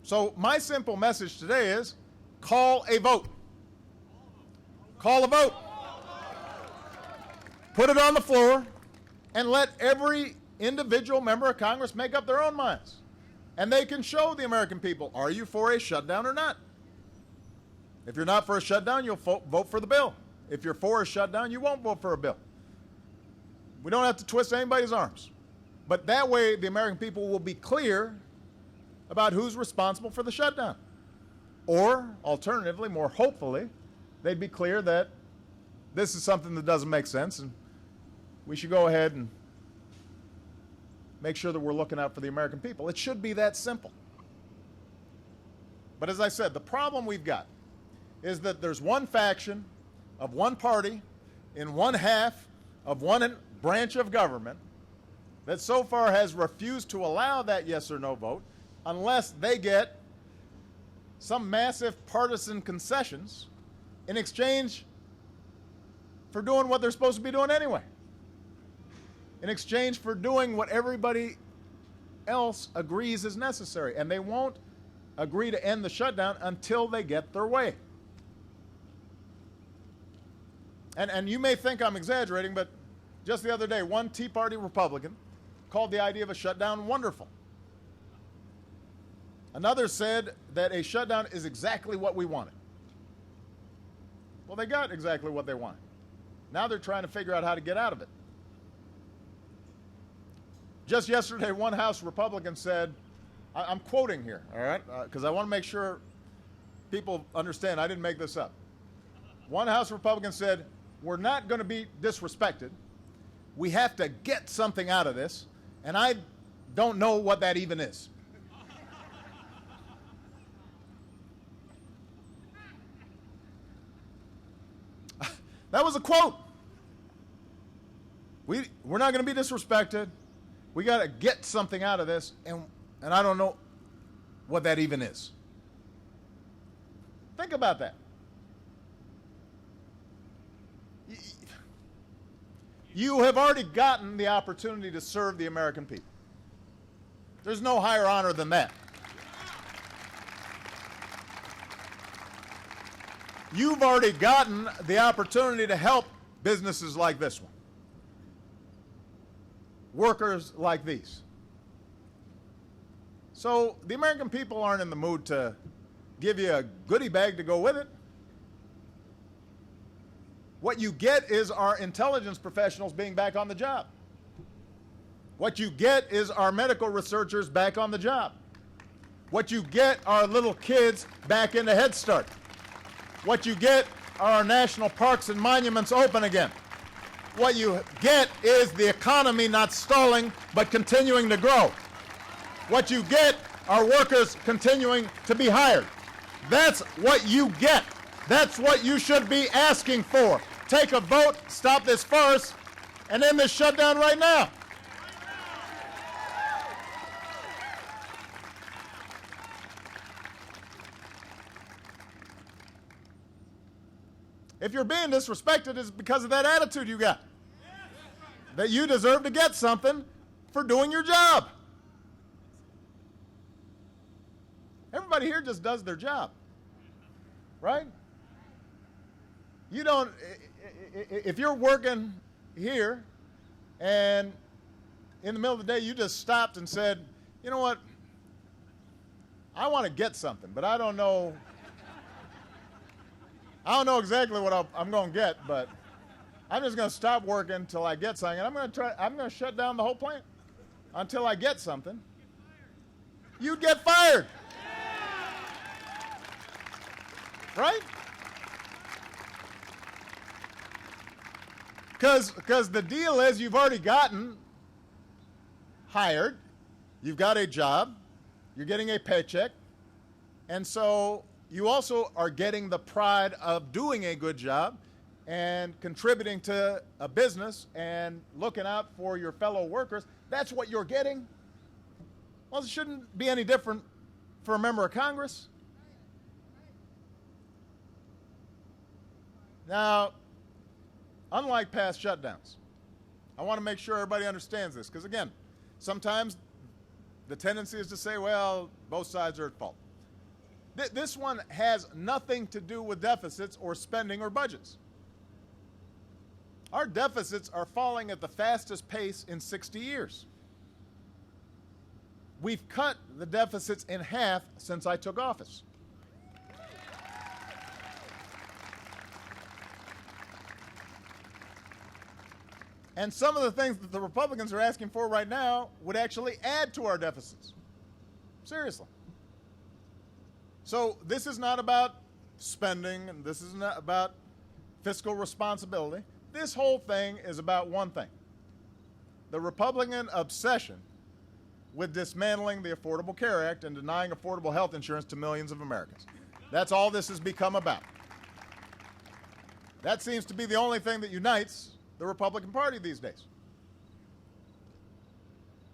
So my simple message today is call a vote. Call a vote. Put it on the floor and let every individual member of Congress make up their own minds. And they can show the American people, are you for a shutdown or not? If you're not for a shutdown, you'll vote for the bill. If you're for a shutdown, you won't vote for a bill. We don't have to twist anybody's arms. But that way, the American people will be clear about who's responsible for the shutdown. Or, alternatively, more hopefully, they'd be clear that this is something that doesn't make sense and we should go ahead and make sure that we're looking out for the American people. It should be that simple. But as I said, the problem we've got is that there's one faction of one party in one half of one branch of government that so far has refused to allow that yes or no vote unless they get some massive partisan concessions in exchange for doing what they're supposed to be doing anyway. In exchange for doing what everybody else agrees is necessary. And they won't agree to end the shutdown until they get their way. And you may think I'm exaggerating, but just the other day, one Tea Party Republican called the idea of a shutdown wonderful. Another said that a shutdown is exactly what we wanted. Well, they got exactly what they wanted. Now they're trying to figure out how to get out of it. Just yesterday, one House Republican said, I'm quoting here, all right, because I want to make sure people understand I didn't make this up. One House Republican said, we're not going to be disrespected. We have to get something out of this, and I don't know what that even is. That was a quote. We're not going to be disrespected. We got to get something out of this, and I don't know what that even is. Think about that. You have already gotten the opportunity to serve the American people. There's no higher honor than that. You've already gotten the opportunity to help businesses like this one. Workers like these. So the American people aren't in the mood to give you a goodie bag to go with it. What you get is our intelligence professionals being back on the job. What you get is our medical researchers back on the job. What you get are little kids back into Head Start. What you get are our national parks and monuments open again. What you get is the economy not stalling, but continuing to grow. What you get are workers continuing to be hired. That's what you get. That's what you should be asking for. Take a vote, stop this farce, and end this shutdown right now. If you're being disrespected, it's because of that attitude you got. That you deserve to get something for doing your job. Everybody here just does their job, right? You don't, if you're working here and in the middle of the day you just stopped and said, you know what, I want to get something, but I don't know exactly what I'm going to get, but I'm just going to stop working until I get something, and I'm going to shut down the whole plant until I get something. You'd get fired. Right? Because the deal is you've already gotten hired, you've got a job, you're getting a paycheck, and so you also are getting the pride of doing a good job and contributing to a business and looking out for your fellow workers. That's what you're getting. Well, it shouldn't be any different for a member of Congress. Now, unlike past shutdowns, I want to make sure everybody understands this, because again, sometimes the tendency is to say, well, both sides are at fault. This one has nothing to do with deficits or spending or budgets. Our deficits are falling at the fastest pace in 60 years. We've cut the deficits in half since I took office. And some of the things that the Republicans are asking for right now would actually add to our deficits. Seriously. So this is not about spending, and this is not about fiscal responsibility. This whole thing is about one thing: the Republican obsession with dismantling the Affordable Care Act and denying affordable health insurance to millions of Americans. That's all this has become about. That seems to be the only thing that unites the Republican Party these days.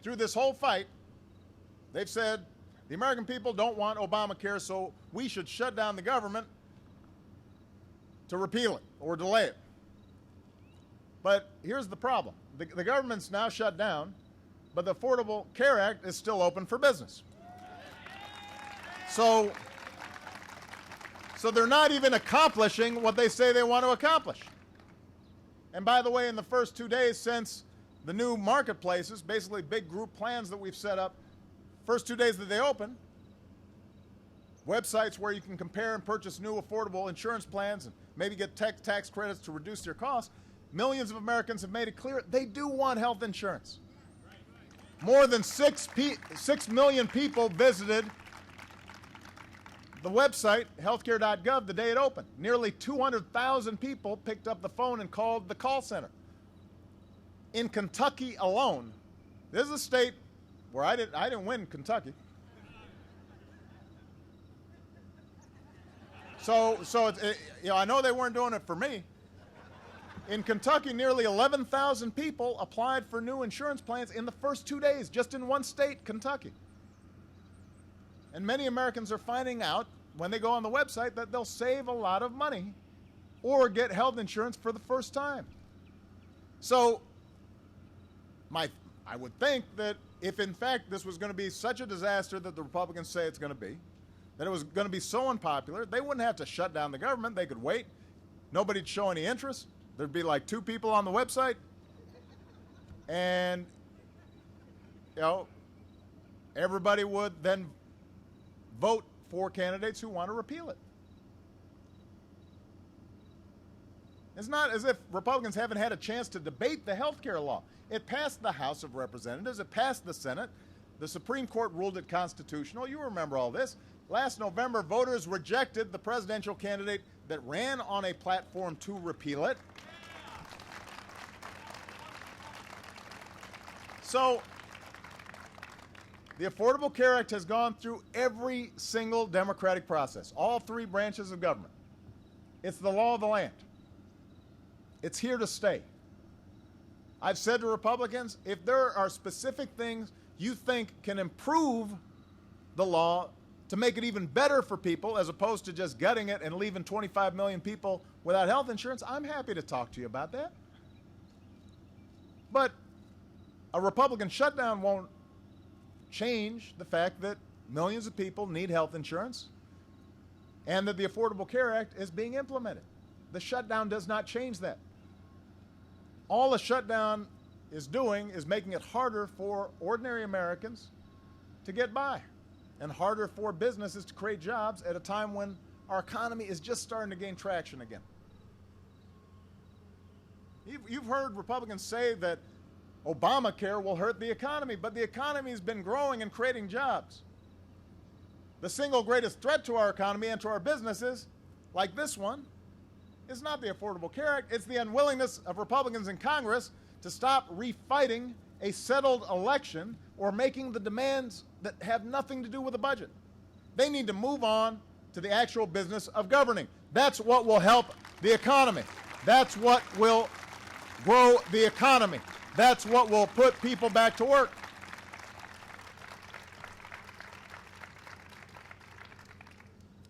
Through this whole fight, they've said the American people don't want Obamacare, so we should shut down the government to repeal it or delay it. But here's the problem. The government's now shut down, but the Affordable Care Act is still open for business. So they're not even accomplishing what they say they want to accomplish. And by the way, in the first 2 days since the new marketplaces, basically big group plans that we've set up, first 2 days that they open, websites where you can compare and purchase new affordable insurance plans and maybe get tax credits to reduce their costs, millions of Americans have made it clear they do want health insurance. More than 6 million people visited the website, healthcare.gov, the day it opened. Nearly 200,000 people picked up the phone and called the call center. In Kentucky alone, this is a state where I didn't win Kentucky. So I know they weren't doing it for me. In Kentucky, nearly 11,000 people applied for new insurance plans in the first 2 days, just in one state, Kentucky. And many Americans are finding out when they go on the website that they'll save a lot of money or get health insurance for the first time. So I would think that if in fact this was going to be such a disaster that the Republicans say it's going to be, that it was going to be so unpopular, they wouldn't have to shut down the government. They could wait. Nobody'd show any interest. There'd be like 2 people on the website, and everybody would then vote for candidates who want to repeal it. It's not as if Republicans haven't had a chance to debate the health care law. It passed the House of Representatives. It passed the Senate. The Supreme Court ruled it constitutional. You remember all this. Last November, voters rejected the presidential candidate that ran on a platform to repeal it. So the Affordable Care Act has gone through every single democratic process, all 3 branches of government. It's the law of the land. It's here to stay. I've said to Republicans, if there are specific things you think can improve the law to make it even better for people as opposed to just gutting it and leaving 25 million people without health insurance, I'm happy to talk to you about that. But a Republican shutdown won't change the fact that millions of people need health insurance and that the Affordable Care Act is being implemented. The shutdown does not change that. All the shutdown is doing is making it harder for ordinary Americans to get by and harder for businesses to create jobs at a time when our economy is just starting to gain traction again. You've heard Republicans say that Obamacare will hurt the economy, but the economy has been growing and creating jobs. The single greatest threat to our economy and to our businesses, like this one, is not the Affordable Care Act. It's the unwillingness of Republicans in Congress to stop refighting a settled election or making the demands that have nothing to do with the budget. They need to move on to the actual business of governing. That's what will help the economy. That's what will grow the economy. That's what will put people back to work.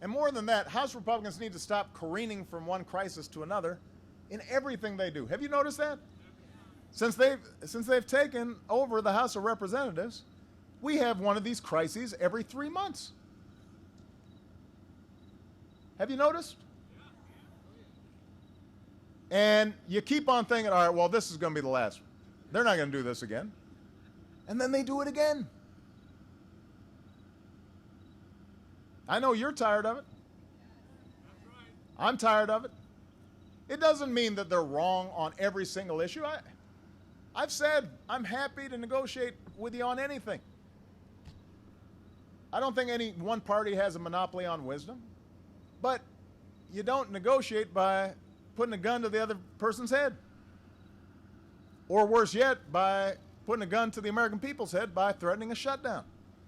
And more than that, House Republicans need to stop careening from one crisis to another in everything they do. Have you noticed that? Since they've taken over the House of Representatives, we have one of these crises every 3 months. Have you noticed? And you keep on thinking, all right, well, this is going to be the last one. They're not going to do this again. And then they do it again. I know you're tired of it. I'm tired of it. It doesn't mean that they're wrong on every single issue. I've said I'm happy to negotiate with you on anything. I don't think any one party has a monopoly on wisdom. But you don't negotiate by putting a gun to the other person's head. Or worse yet, by putting a gun to the American people's head by threatening a shutdown.